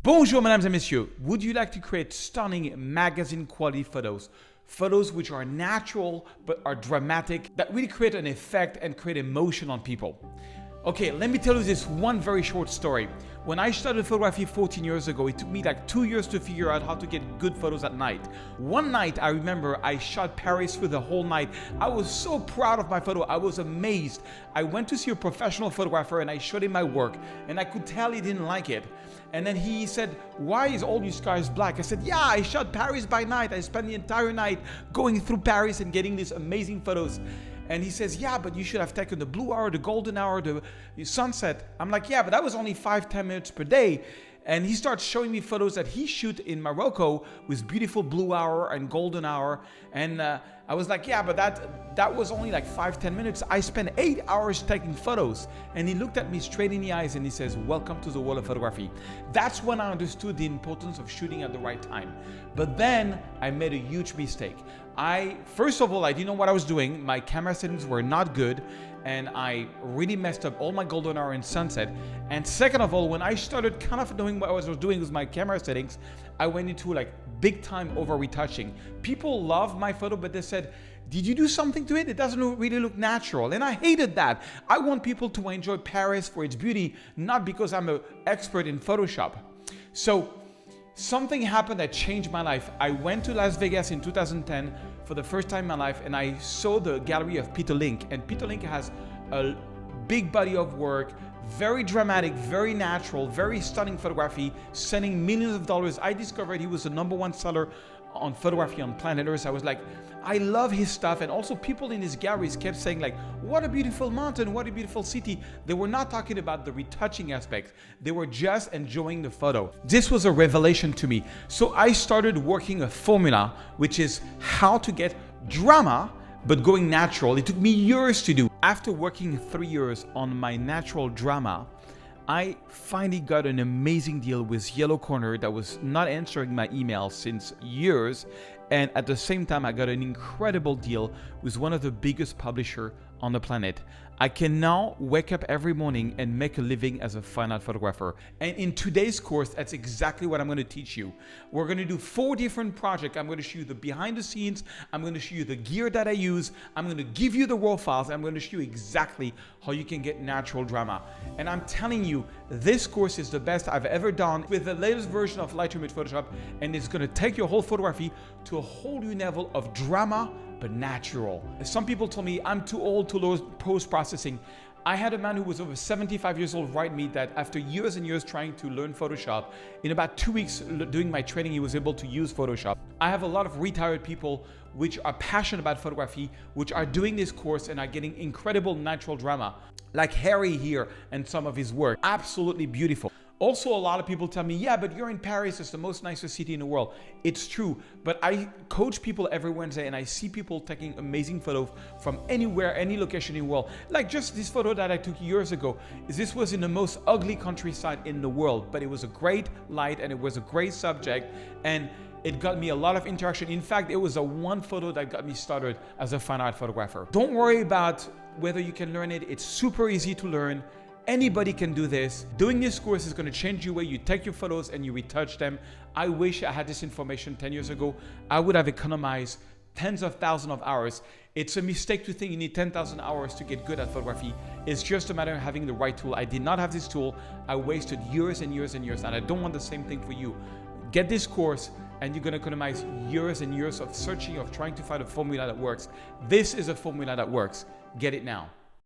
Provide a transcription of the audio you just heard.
Bonjour, mesdames et messieurs. Would you like to create stunning magazine quality photos? Photos which are natural but are dramatic, that really create an effect and create emotion on people. Okay, let me tell you this one very short story. When I started photography 14 years ago, it took me like 2 years to figure out how to get good photos at night. One night, I remember I shot Paris for the whole night. I was so proud of my photo. I was amazed. I went to see a professional photographer and I showed him my work and I could tell he didn't like it. And then he said, "Why is all your skies black?" I said, "Yeah, I shot Paris by night. I spent the entire night going through Paris and getting these amazing photos." And he says, "Yeah, but you should have taken the blue hour, the golden hour, the sunset." I'm like, "Yeah, but that was only 5-10 minutes per day." And he starts showing me photos that he shoot in Morocco with beautiful blue hour and golden hour. And I was like, "Yeah, but that was only like 5-10 minutes. I spent 8 hours taking photos." And he looked at me straight in the eyes and he says, "Welcome to the world of photography." That's when I understood the importance of shooting at the right time. But then I made a huge mistake. First of all, I didn't know what I was doing. My camera settings were not good. And I really messed up all my golden hour and sunset. And second of all, when I started kind of knowing what I was doing with my camera settings, I went into like big time over retouching. People love my photo, but they said, "Did you do something to it? It doesn't really look natural." And I hated that. I want people to enjoy Paris for its beauty, not because I'm an expert in Photoshop. So something happened that changed my life. I went to Las Vegas in 2010 for the first time in my life, and I saw the gallery of Peter Link. And Peter Link has a big body of work, very dramatic, very natural, very stunning photography, selling millions of dollars. I discovered he was the #1 seller on photography on planet Earth. I was like, I love his stuff. And also people in his galleries kept saying like, "What a beautiful mountain, what a beautiful city." They were not talking about the retouching aspect. They were just enjoying the photo. This was a revelation to me. So I started working a formula, which is how to get drama, but going natural. It took me years to do. After working 3 years on my natural drama, I finally got an amazing deal with Yellow Corner that was not answering my emails since years. And at the same time, I got an incredible deal with one of the biggest publishers on the planet. I can now wake up every morning and make a living as a fine art photographer. And in today's course, that's exactly what I'm going to teach you. We're going to do 4 different projects. I'm going to show you the behind the scenes. I'm going to show you the gear that I use. I'm going to give you the raw files. I'm going to show you exactly how you can get natural drama. And I'm telling you, this course is the best I've ever done with the latest version of Lightroom with Photoshop. And it's going to take your whole photography to a whole new level of drama, but natural. Some people told me I'm too old to learn post-processing. I had a man who was over 75 years old write me that after years and years trying to learn Photoshop, in about 2 weeks doing my training, he was able to use Photoshop. I have a lot of retired people which are passionate about photography, which are doing this course and are getting incredible natural drama, like Harry here and some of his work. Absolutely beautiful. Also, a lot of people tell me, "Yeah, but you're in Paris, it's the most nicest city in the world." It's true, but I coach people every Wednesday and I see people taking amazing photos from anywhere, any location in the world. Like just this photo that I took years ago. This was in the most ugly countryside in the world, but it was a great light and it was a great subject and it got me a lot of interaction. In fact, it was one photo that got me started as a fine art photographer. Don't worry about whether you can learn it. It's super easy to learn. Anybody can do this. Doing this course is going to change the way you take your photos and you retouch them. I wish I had this information 10 years ago. I would have economized tens of thousands of hours. It's a mistake to think you need 10,000 hours to get good at photography. It's just a matter of having the right tool. I did not have this tool. I wasted years and years and years, and I don't want the same thing for you. Get this course and you're going to economize years and years of searching, of trying to find a formula that works. This is a formula that works. Get it now.